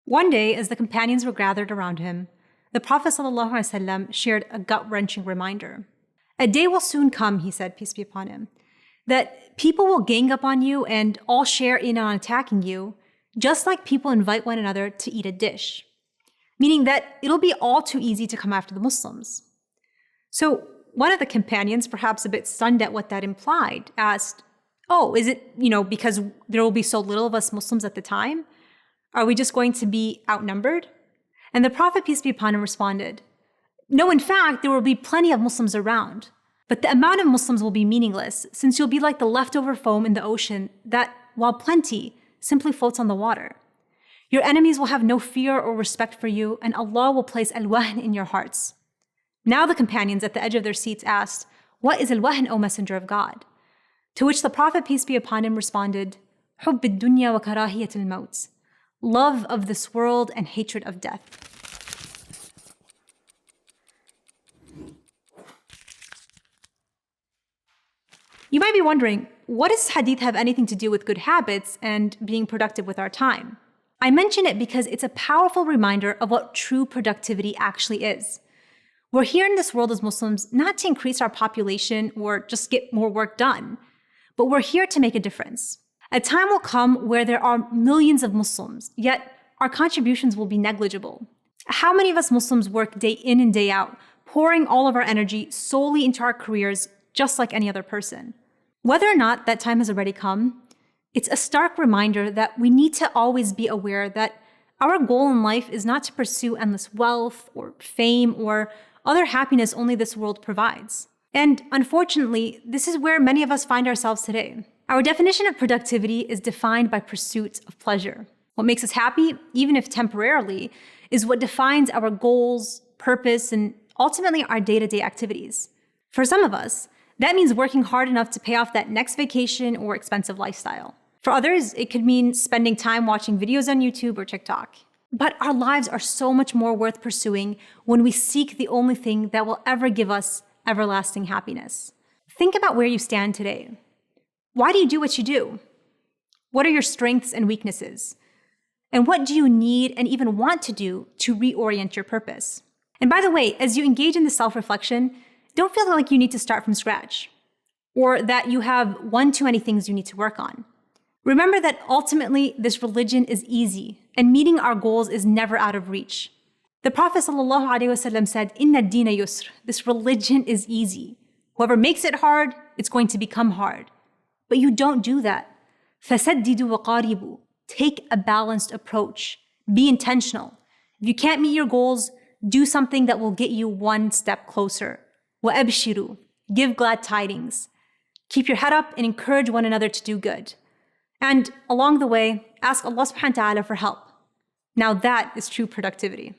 One day, as the companions were gathered around him, the Prophet ﷺ shared a gut-wrenching reminder. A day will soon come, he said, peace be upon him, that people will gang up on you and all share in on attacking you, just like people invite one another to eat a dish. Meaning that it'll be all too easy to come after the Muslims. So one of the companions, perhaps a bit stunned at what that implied, asked, "Oh, is it, because there will be so little of us Muslims at the time? Are we just going to be outnumbered?" And the Prophet, peace be upon him, responded, "No, in fact, there will be plenty of Muslims around, but the amount of Muslims will be meaningless, since you'll be like the leftover foam in the ocean that, while plenty, simply floats on the water. Your enemies will have no fear or respect for you, and Allah will place al-wahn in your hearts." Now the companions at the edge of their seats asked, "What is al-wahn, O Messenger of God?" To which the Prophet, peace be upon him, responded, "Hubb ad-dunya wa karahiyat al-maut," love of this world and hatred of death. You might be wondering, what does hadith have anything to do with good habits and being productive with our time? I mention it because it's a powerful reminder of what true productivity actually is. We're here in this world as Muslims not to increase our population or just get more work done, but we're here to make a difference. A time will come where there are millions of Muslims, yet our contributions will be negligible. How many of us Muslims work day in and day out, pouring all of our energy solely into our careers just like any other person? Whether or not that time has already come, it's a stark reminder that we need to always be aware that our goal in life is not to pursue endless wealth or fame or other happiness only this world provides. And unfortunately, this is where many of us find ourselves today. Our definition of productivity is defined by pursuit of pleasure. What makes us happy, even if temporarily, is what defines our goals, purpose, and ultimately our day-to-day activities. For some of us, that means working hard enough to pay off that next vacation or expensive lifestyle. For others, it could mean spending time watching videos on YouTube or TikTok. But our lives are so much more worth pursuing when we seek the only thing that will ever give us everlasting happiness. Think about where you stand today. Why do you do what you do? What are your strengths and weaknesses? And what do you need and even want to do to reorient your purpose? And by the way, as you engage in this self-reflection, don't feel like you need to start from scratch or that you have one too many things you need to work on. Remember that ultimately this religion is easy and meeting our goals is never out of reach. The Prophet ﷺ said, "Inna ad-dina yusr," this religion is easy. Whoever makes it hard, it's going to become hard. But you don't do that. فَسَدِّدُوا وَقَارِبُوا. Take a balanced approach. Be intentional. If you can't meet your goals, do something that will get you one step closer. وَأَبْشِرُوا. Give glad tidings. Keep your head up and encourage one another to do good. And along the way, ask Allah subhanahu wa ta'ala for help. Now that is true productivity.